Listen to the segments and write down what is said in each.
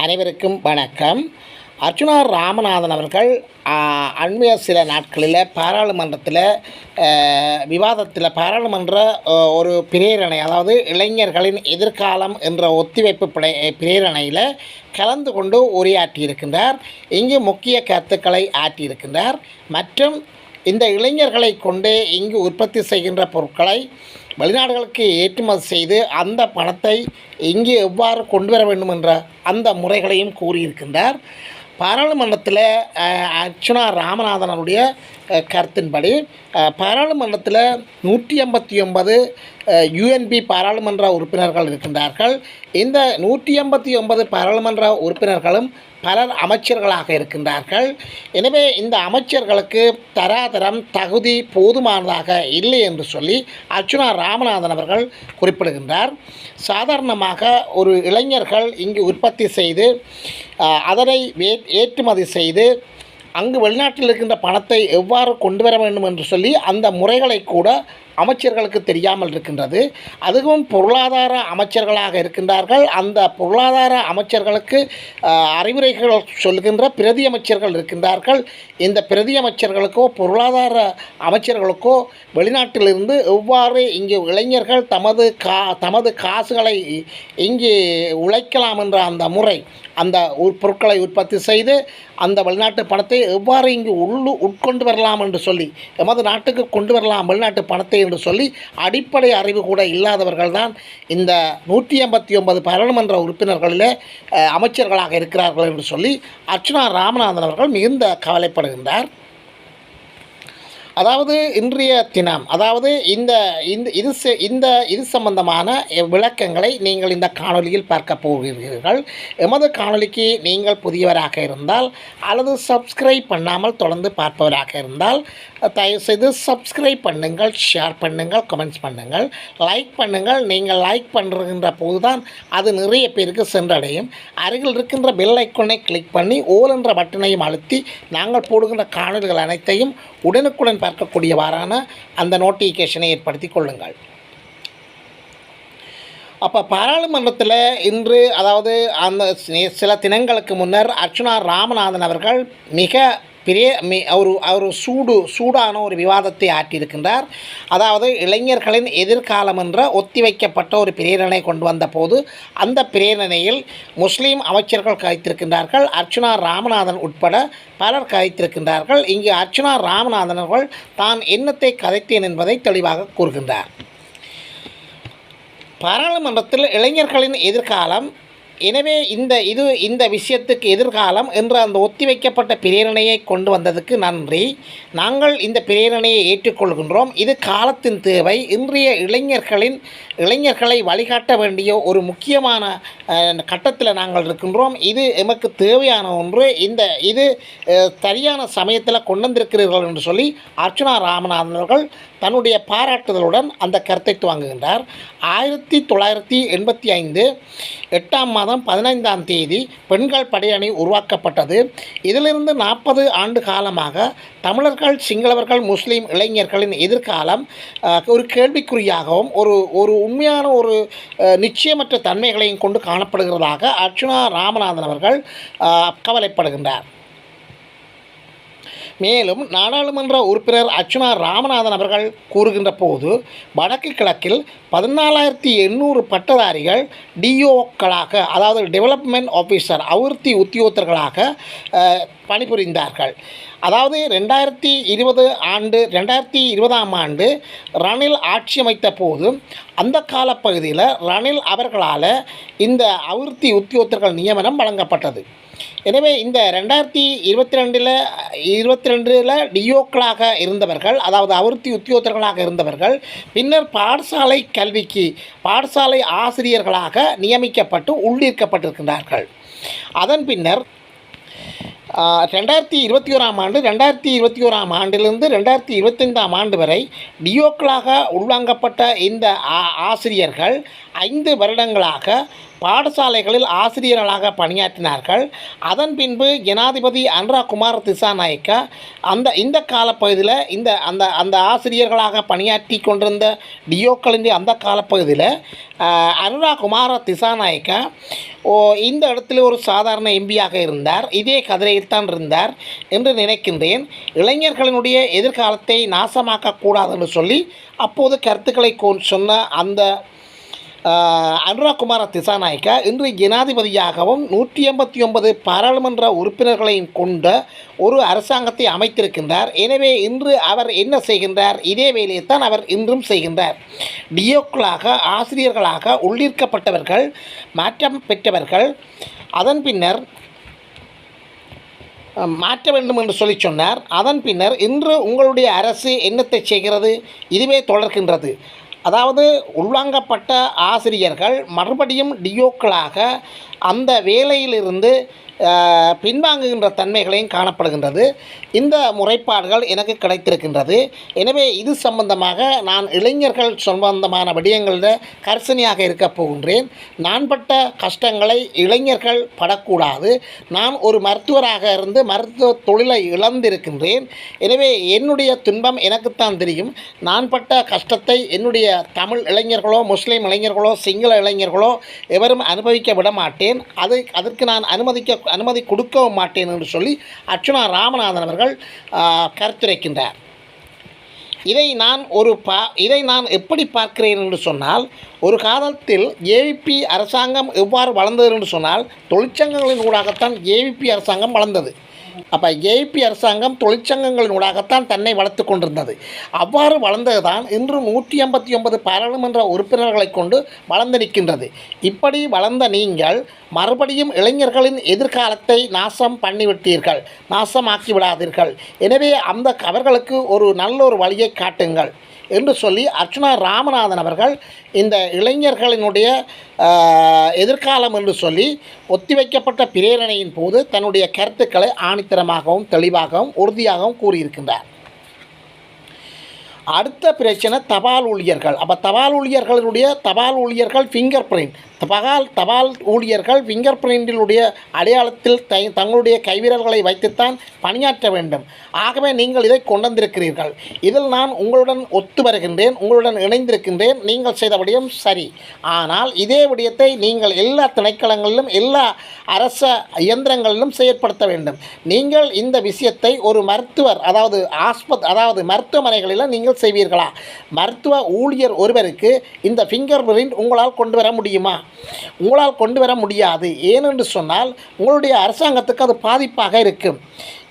அனைவருக்கும் வணக்கம். அர்ச்சுனா ராமநாதன் அவர்கள் அண்மைய சில நாட்களில் பாராளுமன்றத்தில் பாராளுமன்ற ஒரு பிரேரணை, அதாவது இளைஞர்களின் எதிர்காலம் என்ற ஒத்திவைப்பு பிரேரணையில் கலந்து கொண்டு உரையாற்றியிருக்கின்றார். இங்கு முக்கிய கருத்துக்களை ஆற்றியிருக்கின்றார். மற்றும் இந்த இளைஞர்களை கொண்டு இங்கு உற்பத்தி செய்கின்ற பொருட்களை வெளிநாடுகளுக்கு ஏற்றுமதி செய்து அந்த பணத்தை இங்கே எவ்வாறு கொண்டு வர வேண்டும் என்ற அந்த முறைகளையும் கூறியிருக்கின்றார். பாராளுமன்றத்தில் அர்ச்சுனா ராமநாதனுடைய கருத்தின்படி பாராளுமன்றத்தில் 189 UNP பாராளுமன்ற உறுப்பினர்கள் இருக்கின்றார்கள். இந்த 189 பாராளுமன்ற உறுப்பினர்களும் பலர் அமைச்சர்களாக இருக்கின்றார்கள். எனவே இந்த அமைச்சர்களுக்கு தராதரம் தகுதி போதுமானதாக இல்லை என்று சொல்லி அர்ச்சுனா ராமநாதன் அவர்கள் குறிப்பிடுகின்றார். சாதாரணமாக ஒரு இளைஞர்கள் இங்கு உற்பத்தி செய்து அதனை ஏற்றுமதி செய்து அங்கு வெளிநாட்டில் இருக்கின்ற பணத்தை எவ்வாறு கொண்டு வர வேண்டும் என்று சொல்லி அந்த முறைகளை கூட அமைச்சர்களுக்கு தெரியாமல் இருக்கின்றது. அதுவும் பொருளாதார அமைச்சர்களாக இருக்கின்றார்கள். அந்த பொருளாதார அமைச்சர்களுக்கு அறிவுரைகள் சொல்கின்ற பிரதி அமைச்சர்கள் இருக்கின்றார்கள். இந்த பிரதி அமைச்சர்களுக்கோ பொருளாதார அமைச்சர்களுக்கோ வெளிநாட்டிலிருந்து எவ்வாறு இங்கு இளைஞர்கள் தமது காசுகளை இங்கே உழைக்கலாம் என்ற அந்த முறை, அந்த பொருட்களை உற்பத்தி செய்து அந்த வெளிநாட்டு பணத்தை எவ்வாறு இங்கு உட்கொண்டு வரலாம் என்று சொல்லி, எமது நாட்டுக்கு கொண்டு வரலாம் வெளிநாட்டு பணத்தை என்று சொல்லி அடிப்படை அறிவு கூட இல்லாதவர்கள் தான் இந்த 189 பாராளுமன்ற உறுப்பினர்களில் அமைச்சர்களாக இருக்கிறார்கள் என்று சொல்லி அர்ச்சுனா ராமநாதன் அவர்கள் மிகுந்த கவலைப்படுகின்றார். அதாவது இன்றைய தினம், அதாவது இது சம்பந்தமான விளக்கங்களை நீங்கள் இந்த காணொலியில் பார்க்க போகிறீர்கள். எமது காணொலிக்கு நீங்கள் புதியவராக இருந்தால் அல்லது சப்ஸ்கிரைப் பண்ணாமல் தொடர்ந்து பார்ப்பவராக இருந்தால் தயவுசெய்து சப்ஸ்கிரைப் பண்ணுங்கள், ஷேர் பண்ணுங்கள், கமெண்ட்ஸ் பண்ணுங்கள், லைக் பண்ணுங்கள். நீங்கள் லைக் பண்ணுகின்ற போது தான் அது நிறைய பேருக்கு சென்றடையும். அருகில் இருக்கின்ற பெல் ஐக்கனை கிளிக் பண்ணி ஓல் என்ற பட்டனையும் அழுத்தி நாங்கள் போடுகின்ற காணொலிகள் அனைத்தையும் உடனுக்குடன் பார்க்கக்கூடியவாறான அந்த நோட்டிஃபிகேஷனை ஏற்படுத்தி கொள்ளுங்கள். அப்போ பாராளுமன்றத்தில் இன்று, அதாவது அந்த சில தினங்களுக்கு முன்னர் அர்ச்சுனா ராமநாதன் அவர்கள் ஒரு சூடான ஒரு விவாதத்தை ஆற்றியிருக்கின்றார். அதாவது இளைஞர்களின் எதிர்காலம் என்ற ஒத்திவைக்கப்பட்ட ஒரு பிரேரணை கொண்டு வந்த போது அந்த பிரேரணையில் முஸ்லீம் அமைச்சர்கள் கதைத்திருக்கின்றார்கள். அர்ச்சுனா ராமநாதன் உட்பட பலர் கதைத்திருக்கின்றார்கள். இங்கு அர்ச்சுனா ராமநாதன் அவர்கள் தான் என்னத்தை கதைத்தேன் என்பதை தெளிவாக கூறுகின்றார். பாராளுமன்றத்தில் இளைஞர்களின் எதிர்காலம், எனவே இந்த விஷயத்துக்கு எதிர்காலம் என்ற அந்த ஒத்திவைக்கப்பட்ட பிரேரணையை கொண்டு வந்ததுக்கு நன்றி. நாங்கள் இந்த பிரேரணையை ஏற்றுக்கொள்கின்றோம். இது காலத்தின் தேவை. இன்றைய இளைஞர்களை வழிகாட்ட வேண்டிய ஒரு முக்கியமான கட்டத்தில் நாங்கள் இருக்கின்றோம். இது எமக்கு தேவையான ஒன்று. இது சரியான சமயத்தில் கொண்டு வந்திருக்கிறீர்கள் என்று சொல்லி அர்ச்சுனா ராமநாதன் அவர்கள் தன்னுடைய பாராட்டுதலுடன் அந்த கருத்தை துவங்குகின்றார். 1985 8ஆம் மாதம் 15ஆம் தேதி பெண்கள் படையணி உருவாக்கப்பட்டது. இதிலிருந்து 40 ஆண்டு காலமாக தமிழர்கள், சிங்களவர்கள், முஸ்லீம் இளைஞர்களின் எதிர்காலம் ஒரு கேள்விக்குறியாகவும் ஒரு உண்மையான ஒரு நிச்சயமற்ற தன்மைகளையும் கொண்டு காணப்படுகிறதாக அர்ச்சுனா ராமநாதன் அவர்கள் கவலைப்படுகின்றார். மேலும் நாடாளுமன்ற உறுப்பினர் அர்ச்சுனா ராமநாதன் அவர்கள் கூறுகின்ற போது வடக்கு கிழக்கில் 14,800 பட்டதாரிகள் டிஓக்களாக, அதாவது டெவலப்மெண்ட் ஆஃபீஸர், அபிவிருத்தி உத்தியோகத்தர்களாக பணிபுரிந்தார்கள். அதாவது 2020ஆம் ஆண்டு ரணில் ஆட்சி அமைத்த போது அந்த காலப்பகுதியில் ரணில் அவர்களால் இந்த அபிவிருத்தி உத்தியோகத்தர்கள் நியமனம் வழங்கப்பட்டது. எனவே இந்த 2022 டிஓக்களாக இருந்தவர்கள், அதாவது அபிவிருத்தி உத்தியோகத்தர்களாக இருந்தவர்கள் பின்னர் பாடசாலை ஆசிரியர்களாக நியமிக்கப்பட்டு உள்ளீர்க்கப்பட்டிருக்கின்றார்கள். அதன் பின்னர் 2021ஆம் ஆண்டு 2021ஆம் ஆண்டிலிருந்து 2025ஆம் ஆண்டு வரை டிஓக்களாக உள்வாங்கப்பட்ட இந்த ஆசிரியர்கள் 5 வருடங்களாக பாடசாலைகளில் ஆசிரியர்களாக பணியாற்றினார்கள். அதன் பின்பு ஜனாதிபதி அனுரகுமார திசாநாயக்கா இந்த காலப்பகுதியில் அந்த ஆசிரியர்களாக பணியாற்றி கொண்டிருந்த டிஓக்களின் அந்த காலப்பகுதியில் அனுரகுமார திசாநாயக்கா இந்த இடத்துல ஒரு சாதாரண எம்பியாக இருந்தார், இதே கதிரையில் தான் இருந்தார் என்று நினைக்கின்றேன். இளைஞர்களினுடைய எதிர்காலத்தை நாசமாக்கக்கூடாது என்று சொல்லி அப்போது கருத்துக்களை சொன்ன அந்த அனுராகுமார திசாநாயக்கா இன்று ஜனாதிபதியாகவும் 189 பாராளுமன்ற உறுப்பினர்களையும் கொண்ட ஒரு அரசாங்கத்தை அமைத்திருக்கின்றார். எனவே இன்று அவர் என்ன செய்கின்றார்? இதே வேலையைத்தான் அவர் இன்றும் செய்கின்றார். டிஓக்களாக, ஆசிரியர்களாக உள்ளீர்க்கப்பட்டவர்கள், மாற்றம் பெற்றவர்கள், அதன் பின்னர் மாற்ற வேண்டும் என்று சொல்லி சொன்னார். அதன் பின்னர் இன்று உங்களுடைய அரசு என்னத்தை செய்கிறது? இதுவே தொடர்கின்றது. அதாவது உள்வாங்கப்பட்ட ஆசிரியர்கள் மறுபடியும் டிஓக்களாக அந்த வேலையிலிருந்து பின்வாங்குகின்ற தன்மைகளையும் காணப்படுகின்றது. இந்த முறைப்பாடுகள் எனக்கு கிடைத்திருக்கின்றது. எனவே இது சம்பந்தமாக நான் இளைஞர்கள் சம்பந்தமான விடயங்களில் கரிசனையாக இருக்க போகின்றேன். நான் பட்ட கஷ்டங்களை இளைஞர்கள் படக்கூடாது. நான் ஒரு மருத்துவராக இருந்து மருத்துவ தொழிலை இழந்திருக்கின்றேன். எனவே என்னுடைய துன்பம் எனக்குத்தான் தெரியும். நான் பட்ட கஷ்டத்தை என்னுடைய தமிழ் இளைஞர்களோ, முஸ்லீம் இளைஞர்களோ, சிங்கள இளைஞர்களோ எவரும் அனுபவிக்க விட மாட்டேன். அதற்கு நான் அனுமதி கொடுக்கவும் மாட்டேன் என்று சொல்லி அர்ச்சுனா ராமநாதன் அவர்கள் கருத்துரைக்கின்றார். இதை நான் எப்படி பார்க்கிறேன் என்று சொன்னால், ஒரு காலத்தில் ஏவிபி அரசாங்கம் எவ்வாறு வளர்ந்தது என்று சொன்னால், தொழிற்சங்கங்களின் ஊடாகத்தான் ஏவிபி அரசாங்கம் வளர்ந்தது. அப்போ ஏபி அரசாங்கம் தொழிற்சங்கங்களின் ஊடாகத்தான் தன்னை வளர்த்து கொண்டிருந்தது. அவ்வாறு வளர்ந்தது தான் இன்று 189 பாராளுமன்ற உறுப்பினர்களை கொண்டு வளர்ந்து நிற்கின்றது. இப்படி வளர்ந்த நீங்கள் மறுபடியும் இளைஞர்களின் எதிர்காலத்தை நாசம் பண்ணிவிட்டீர்கள், நாசமாக்கி விடாதீர்கள். எனவே அவர்களுக்கு ஒரு நல்ல ஒரு வழியை காட்டுங்கள் என்று சொல்லி அர்ச்சுனா ராமநாதன் அவர்கள் இந்த இளைஞர்களினுடைய எதிர்காலம் என்று சொல்லி ஒத்திவைக்கப்பட்ட பிரேரணையின் போது தன்னுடைய கருத்துக்களை ஆணித்தரமாகவும் தெளிவாகவும் உறுதியாகவும் கூறியிருக்கின்றார். அடுத்த பிரச்சனை தபால் ஊழியர்கள். அப்போ தபால் ஊழியர்கள் ஃபிங்கர் பிரிண்ட், தபால் ஊழியர்கள் ஃபிங்கர் பிரிண்டினுடைய அடையாளத்தில் தங்களுடைய கைவிரல்களை வைத்துத்தான் பணியாற்ற வேண்டும். ஆகவே நீங்கள் இதை கொண்டு வந்திருக்கிறீர்கள். இதில் நான் உங்களுடன் ஒத்து வருகின்றேன், உங்களுடன் இணைந்திருக்கின்றேன். நீங்கள் செய்த விடயம் சரி. ஆனால் இதே விடயத்தை நீங்கள் எல்லா திணைக்களங்களிலும் எல்லா அரச இயந்திரங்களிலும் செயற்படுத்த வேண்டும். நீங்கள் இந்த விஷயத்தை ஒரு மருத்துவர் அதாவது மருத்துவமனைகளில் நீங்கள் செய்வீர்களா? மருத்துவ ஊழியர் ஒருவருக்கு இந்த ஃபிங்கர் பிரிண்ட் உங்களால் கொண்டு வர முடியுமா? உங்களால் கொண்டு வர முடியாது. ஏனென்று சொன்னால் உங்களுடைய அரசாங்கத்துக்கு அது பாதிப்பாக இருக்கும்.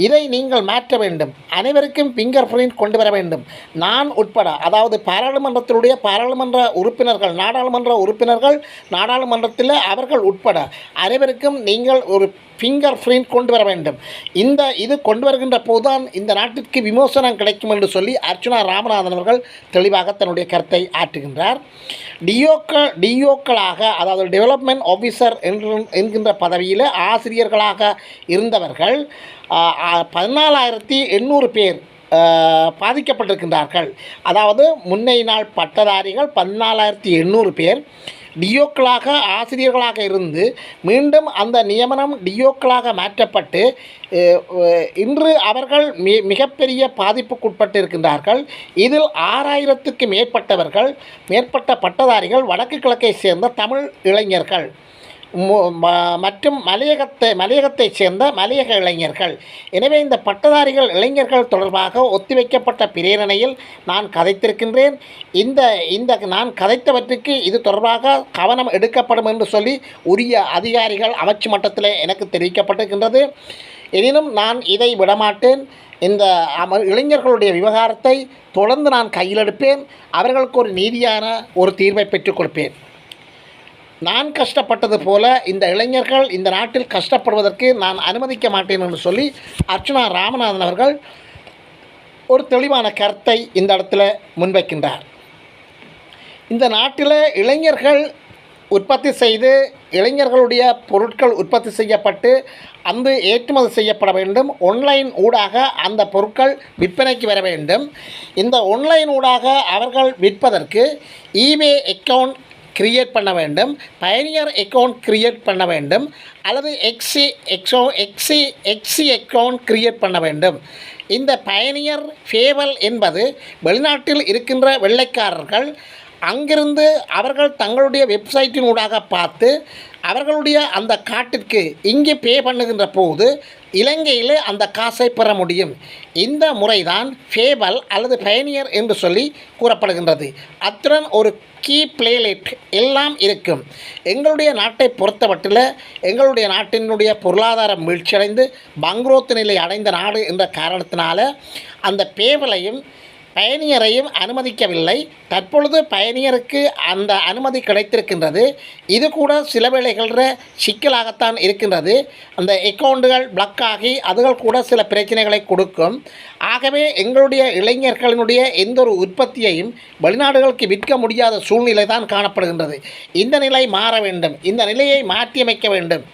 இதை நீங்கள் மாற்ற வேண்டும். அனைவருக்கும் ஃபிங்கர் பிரிண்ட் கொண்டு வர வேண்டும். நான் உட்பட, அதாவது பாராளுமன்ற உறுப்பினர்கள், நாடாளுமன்றத்தில் அவர்கள் உட்பட அனைவருக்கும் நீங்கள் ஒரு ஃபிங்கர் பிரிண்ட் கொண்டு வர வேண்டும். இது கொண்டு வருகின்ற போதுதான் இந்த நாட்டிற்கு விமோசனம் கிடைக்கும் என்று சொல்லி அர்ச்சுனா ராமநாதன் அவர்கள் தெளிவாக தன்னுடைய கருத்தை ஆற்றுகின்றார். டிஓக்களாக, அதாவது டெவலப்மெண்ட் ஆஃபீஸர் என்கின்ற பதவியில் ஆசிரியர்களாக இருந்தவர்கள் 14,800 பேர் பாதிக்கப்பட்டிருக்கின்றார்கள். அதாவது முன்னைய நாள் பட்டதாரிகள் 14,800 பேர் டிஓக்களாக, ஆசிரியர்களாக இருந்து மீண்டும் அந்த நியமனம் டிஓக்களாக மாற்றப்பட்டு இன்று அவர்கள் மிகப்பெரிய பாதிப்புக்குட்பட்டு இருக்கின்றார்கள். இதில் 6,000க்கு மேற்பட்ட பட்டதாரிகள் வடக்கு கிழக்கை சேர்ந்த தமிழ் இளைஞர்கள் மற்றும் மலையகத்தைச் சேர்ந்த மலையக இளைஞர்கள். எனவே இந்த பட்டதாரிகள் இளைஞர்கள் தொடர்பாக ஒத்திவைக்கப்பட்ட பிரேரணையில் நான் கதைத்திருக்கின்றேன். இந்த நான் கதைத்தவற்றுக்கு இது தொடர்பாக கவனம் எடுக்கப்படும் என்று சொல்லி உரிய அதிகாரிகள் அமைச்சு மட்டத்தில் எனக்கு தெரிவிக்கப்பட்டிருக்கின்றது. எனினும் நான் இதை விடமாட்டேன். இந்த இளைஞர்களுடைய விவகாரத்தை தொடர்ந்து நான் கையில் எடுப்பேன். அவர்களுக்கு ஒரு நீதியான ஒரு தீர்வை பெற்றுக் கொடுப்பேன். நான் கஷ்டப்பட்டது போல இந்த இளைஞர்கள் இந்த நாட்டில் கஷ்டப்படுவதற்கு நான் அனுமதிக்க மாட்டேன் என்று சொல்லி அர்ச்சுனா ராமநாதன் அவர்கள் ஒரு தெளிவான கருத்தை இந்த இடத்துல முன்வைக்கின்றார். இந்த நாட்டில் இளைஞர்கள் உற்பத்தி செய்து, இளைஞர்களுடைய பொருட்கள் உற்பத்தி செய்யப்பட்டு அந்த ஏற்றுமதி செய்யப்பட வேண்டும். ஆன்லைன் ஊடாக அந்த பொருட்கள் விற்பனைக்கு வர வேண்டும். இந்த ஆன்லைன் ஊடாக அவர்கள் விற்பதற்கு ஈபே அக்கவுண்ட் கிரியேட் பண்ண வேண்டும், பயனியர் அக்கவுண்ட் கிரியேட் பண்ண வேண்டும், அல்லது எக்ஸி அக்கவுண்ட் கிரியேட் பண்ண வேண்டும். இந்த பயனியர் ஃபேவல் என்பது வெளிநாட்டில் இருக்கின்ற வெள்ளைக்காரர்கள் அங்கிருந்து அவர்கள் தங்களுடைய வெப்சைட்டினூடாக பார்த்து அவர்களுடைய அந்த காட்டிற்கு இங்கே பே பண்ணுகின்ற போது இலங்கையில் அந்த காசை பெற முடியும். இந்த முறைதான் ஃபேபல் அல்லது பயனியர் என்று சொல்லி கூறப்படுகின்றது. அத்துடன் ஒரு கீ பிளேலிட் எல்லாம் இருக்கும். எங்களுடைய நாட்டை பொறுத்தமட்டில் எங்களுடைய நாட்டினுடைய பொருளாதாரம் வீழ்ச்சியடைந்து பங்குரோத்து நிலை அடைந்த நாடு என்ற காரணத்தினால அந்த பேவலையும் பயணியரையும் அனுமதிக்கவில்லை. தற்பொழுது பயணியருக்கு அந்த அனுமதி கிடைத்திருக்கின்றது. இது கூட சில வேளைகளில் சிக்கலாகத்தான் இருக்கின்றது. அந்த அக்கௌண்டுகள் பிளாக் ஆகி அதுகள் கூட சில பிரச்சனைகளை கொடுக்கும். ஆகவே எங்களுடைய இளைஞர்களினுடைய எந்த ஒரு உற்பத்தியையும் வெளிநாடுகளுக்கு விற்க முடியாத சூழ்நிலை தான் காணப்படுகின்றது. இந்த நிலை மாற வேண்டும். இந்த நிலையை மாற்றியமைக்க வேண்டும்.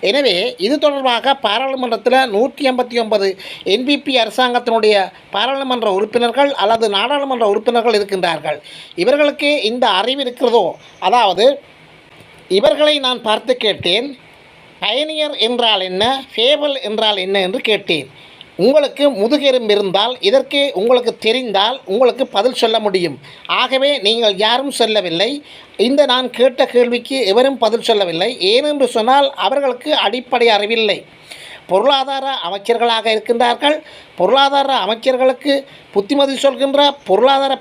எனவே இது தொடர்பாக பாராளுமன்றத்தில் 189 என்பிபி அரசாங்கத்தினுடைய பாராளுமன்ற உறுப்பினர்கள் அல்லது நாடாளுமன்ற உறுப்பினர்கள் இருக்கின்றார்கள். இவர்களுக்கு இந்த அறிவு இருக்கிறதோ? அதாவது இவர்களை நான் பார்த்து கேட்டேன், பயணியர் என்றால் என்ன, ஃபேபல் என்றால் என்ன என்று கேட்டேன். உங்களுக்கு முதுகெலும்பு இருந்தால் இதற்கு உங்களுக்கு தெரிந்தால் உங்களுக்கு பதில் சொல்ல முடியும். ஆகவே நீங்கள் யாரும் சொல்லவில்லை. இந்த நான் கேட்ட கேள்விக்கு எவரும் பதில் சொல்லவில்லை. ஏனென்று சொன்னால் அவர்களுக்கு அடிப்படை அறிவில்லை. பொருளாதார அமைச்சர்களாக இருக்கின்றார்கள். பொருளாதார அமைச்சர்களுக்கு புத்திமதி சொல்கின்ற பொருளாதார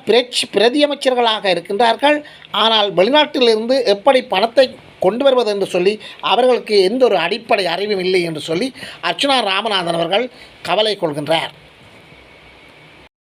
பிரதி அமைச்சர்களாக இருக்கின்றார்கள். ஆனால் வெளிநாட்டிலிருந்து எப்படி பணத்தை கொண்டு வருவது என்று சொல்லி அவர்களுக்கு எந்த ஒரு அடிப்படை அறிவும் இல்லை என்று சொல்லி அர்ச்சுனா ராமநாதன் அவர்கள் கவலை கொள்கின்றார்.